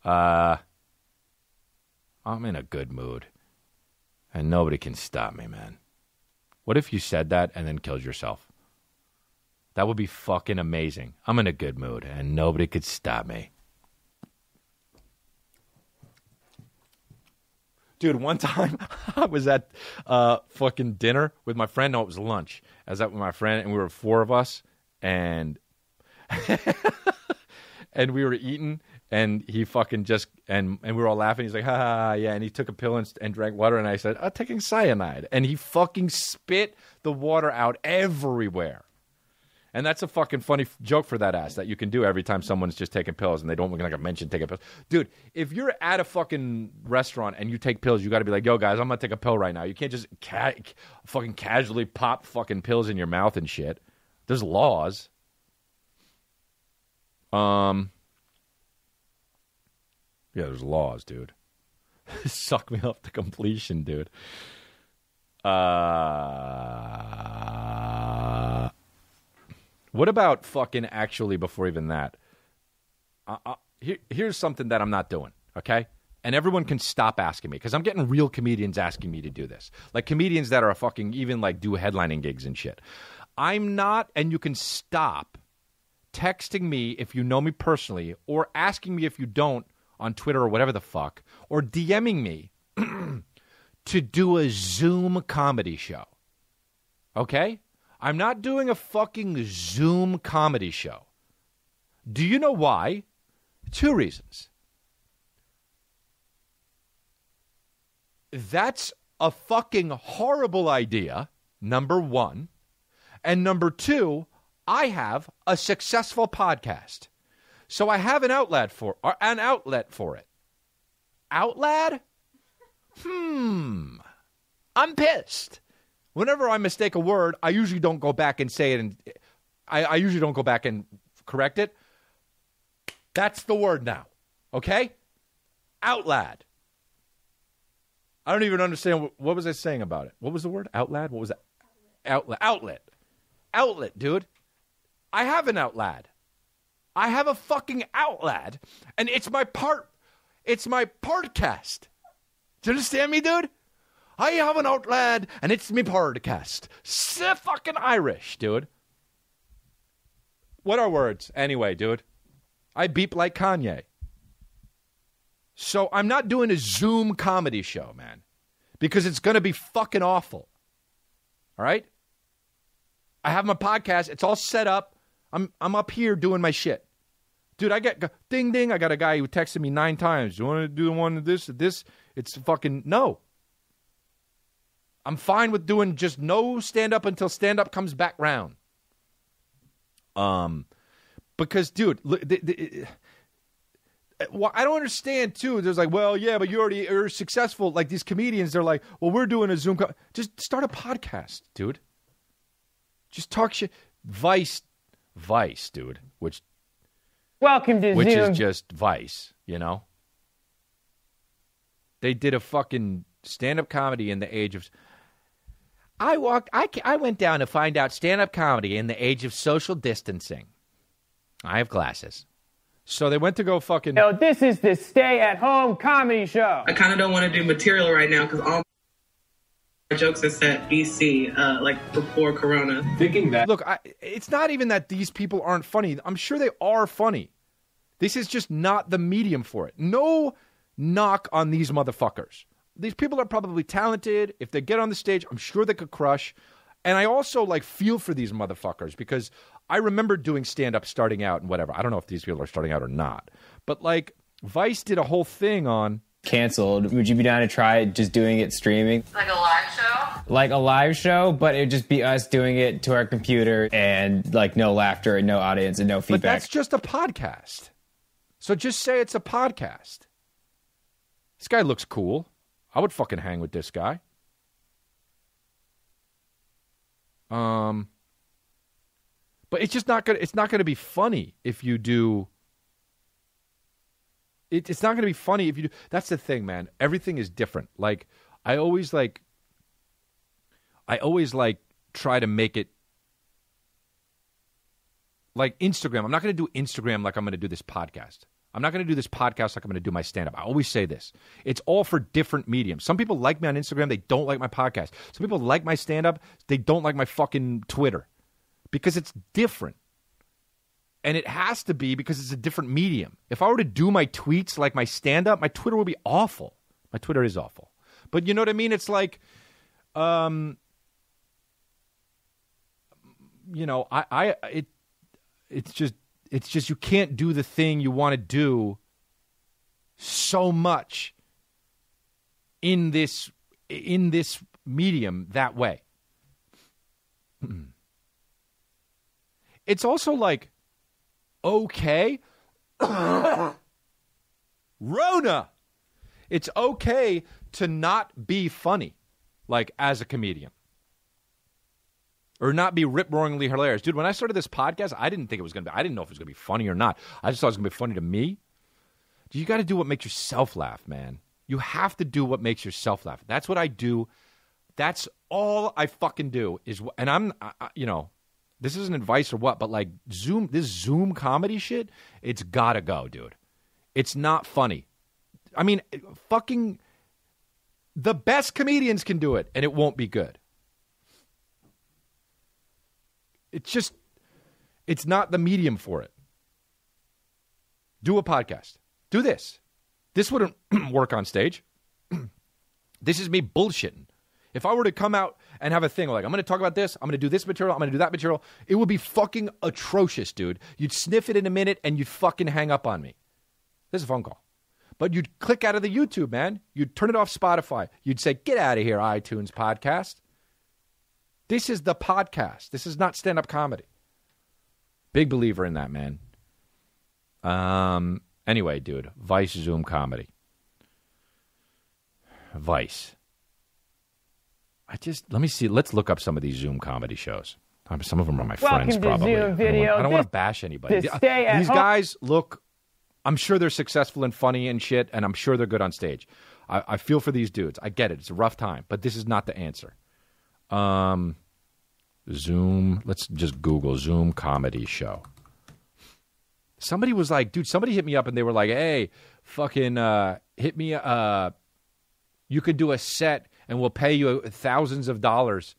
I'm in a good mood, and nobody can stop me, man. What if you said that and then killed yourself? That would be fucking amazing. I'm in a good mood, and nobody could stop me. Dude, one time I was at fucking dinner with my friend. No, it was lunch. I was out with my friend, and we were 4 of us, and and we were eating, and he fucking just, and we were all laughing. He's like, ha, ha, ha, yeah. And he took a pill and drank water, and I said, I'm taking cyanide. And he fucking spit the water out everywhere. And that's a fucking funny joke for that ass that you can do every time someone's just taking pills and they don't like mention taking pills. Dude, if you're at a fucking restaurant and you take pills, you got to be like, yo, guys, I'm going to take a pill right now. You can't just fucking casually pop fucking pills in your mouth and shit. There's laws. Yeah, there's laws, dude. Suck me up to completion, dude. What about fucking actually before even that? Here's something that I'm not doing, okay? And everyone can stop asking me because I'm getting real comedians asking me to do this. Like comedians that are fucking even like do headlining gigs and shit. I'm not, and you can stop texting me if you know me personally or asking me if you don't on Twitter or whatever the fuck or DMing me to do a Zoom comedy show, okay? I'm not doing a fucking Zoom comedy show. Do you know why? 2 reasons. That's a fucking horrible idea, number 1. And number 2, I have a successful podcast. So I have an outlet for it. Outlet? I'm pissed. Whenever I mistake a word, I usually don't go back and say it, and I usually don't go back and correct it. That's the word now, okay? Outlad. I don't even understand what was I saying about it. What was the word? Outlad? What was that? Outlet, dude. I have an outlad. I have a fucking outlad, and it's my podcast. Do you understand me, dude? I have an outlad, and it's me podcast. So fucking Irish, dude. What are words? Anyway, dude. I beep like Kanye. So I'm not doing a Zoom comedy show, man. Because it's going to be fucking awful. All right? I have my podcast. It's all set up. I'm up here doing my shit. Dude, I get ding, ding. I got a guy who texted me 9 times. You want to do the one of this? It's fucking no. I'm fine with doing just no stand-up until stand-up comes back round. Because, dude, I don't understand, too. There's like, well, yeah, but you're successful. Like, these comedians, they're like, well, we're doing a Zoom. Just start a podcast, dude. Just talk shit. Vice, dude, which is just Vice, you know? They did a fucking stand-up comedy in the age of... I went down to find out stand-up comedy in the age of social distancing. I have glasses. So they went to go fucking... No, this is the stay-at-home comedy show. I kind of don't want to do material right now because all my jokes are set BC, like before Corona. Thinking that... Look, it's not even that these people aren't funny. I'm sure they are funny. This is just not the medium for it. No knock on these motherfuckers. These people are probably talented. If they get on the stage, I'm sure they could crush. And I also like feel for these motherfuckers because I remember doing stand-up starting out and whatever. I don't know if these people are starting out or not. But like Vice did a whole thing on... Canceled. Would you be down to try just doing it streaming? Like a live show? Like a live show, but it'd just be us doing it to our computer and like no laughter and no audience and no feedback. But that's just a podcast. So just say it's a podcast. This guy looks cool. I would fucking hang with this guy. But it's just not gonna be funny if you do. It's not gonna be funny if you do. That's the thing, man. Everything is different. Like I always try to make it like Instagram. I'm not gonna do Instagram like I'm gonna do this podcast. I'm not going to do this podcast like I'm going to do my stand-up. I always say this. It's all for different mediums. Some people like me on Instagram. They don't like my podcast. Some people like my stand-up. They don't like my fucking Twitter because it's different. And it has to be because it's a different medium. If I were to do my tweets like my stand-up, my Twitter would be awful. My Twitter is awful. But you know what I mean? It's like, it's just you can't do the thing you want to do so much in this medium that way. It's also like, okay, Rona, it's okay to not be funny, like as a comedian. Or not be rip-roaringly hilarious. Dude, when I started this podcast, I didn't know if it was going to be funny or not. I just thought it was going to be funny to me. You got to do what makes yourself laugh, man. You have to do what makes yourself laugh. That's what I do. That's all I fucking do. And I'm, this isn't advice or what, but like this Zoom comedy shit, it's got to go, dude. It's not funny. I mean, fucking the best comedians can do it, and it won't be good. It's not the medium for it. Do a podcast. Do this. This wouldn't work on stage. This is me bullshitting. If I were to come out and have a thing like, I'm going to talk about this, I'm going to do this material, I'm going to do that material, it would be fucking atrocious, dude. You'd sniff it in a minute and you'd fucking hang up on me. This is a phone call. But you'd click out of the YouTube, man. You'd turn it off Spotify. You'd say, get out of here, iTunes podcast. This is the podcast. This is not stand-up comedy. Big believer in that, man. Anyway, dude, Vice Zoom comedy. Vice. Let me see. Let's look up some of these Zoom comedy shows. Some of them are my friends, probably. Zoom video. I don't want to bash anybody. These guys look, I'm sure they're successful and funny and shit, and I'm sure they're good on stage. I feel for these dudes. I get it. It's a rough time, but this is not the answer. Zoom. Let's just Google Zoom comedy show. Somebody was like, dude, somebody hit me up and they were like, hey, fucking hit me. You could do a set and we'll pay you thousands of dollars.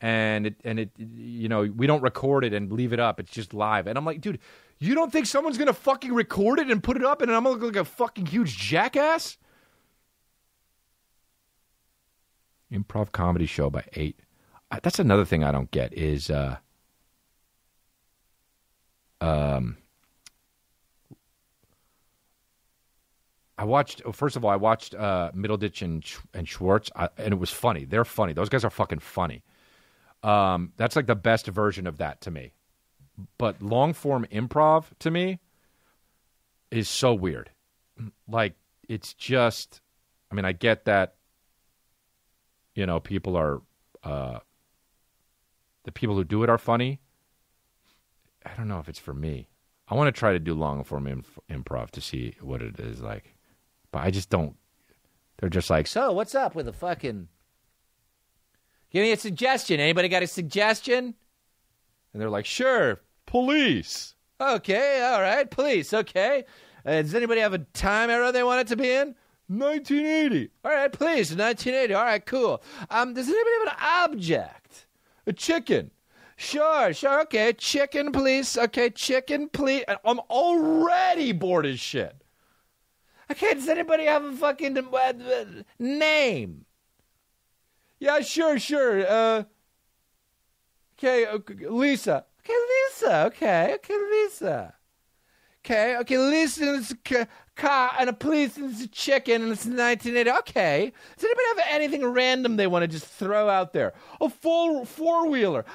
And it, we don't record it and leave it up. It's just live. And I'm like, dude, you don't think someone's going to fucking record it and put it up and I'm going to look like a fucking huge jackass? Improv comedy show by 8. That's another thing I don't get is I watched Middleditch and Schwartz, and it was funny. They're funny. Those guys are fucking funny. That's like the best version of that to me. But long-form improv, to me, is so weird. Like, it's just, I mean, I get that, people are, the people who do it are funny. I don't know if it's for me. I want to try to do long-form improv to see what it is like. But I just don't. They're just like, so what's up with the fucking... Give me a suggestion. Anybody got a suggestion? And they're like, sure, police. Okay, all right, police, okay. Does anybody have a time era they want it to be in? 1980. All right, police, 1980. All right, cool. Does anybody have an object? A chicken. Sure, okay. Chicken, please. Okay, chicken, please. I'm already bored as shit. Okay, does anybody have a fucking name? Yeah, sure. Okay, Lisa. Okay, Lisa. Okay, Lisa. Okay, Lisa is a car and a police and it's a chicken and it's 1980. Okay. Does anybody have anything random they want to just throw out there? A full four-wheeler.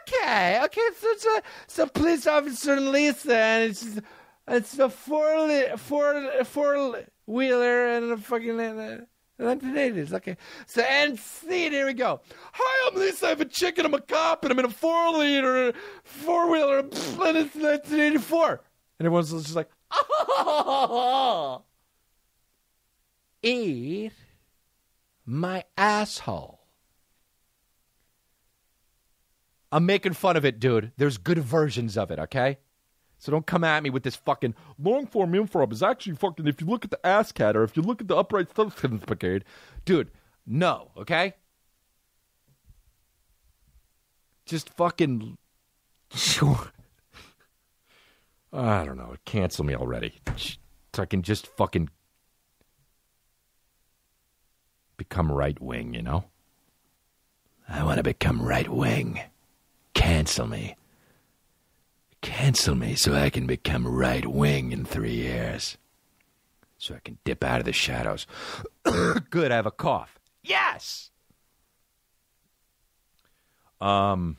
Okay, it's a police officer and Lisa and it's a four-wheeler and a fucking 1980s. Okay. So, and see, here we go. Hi, I'm Lisa. I have a chicken. I'm a cop and I'm in a four-wheeler and it's 1984. And everyone's just like, oh, eat my asshole. I'm making fun of it, dude. There's good versions of it, okay? So don't come at me with this fucking long form improv is actually fucking, if you look at the ASCAT or if you look at the upright substance brigade, dude, no, okay? Just fucking, sure. I don't know, cancel me already. So I can just fucking become right wing, you know? I want to become right wing. Cancel me. Cancel me so I can become right wing in 3 years. So I can dip out of the shadows. Good, I have a cough. Yes! So...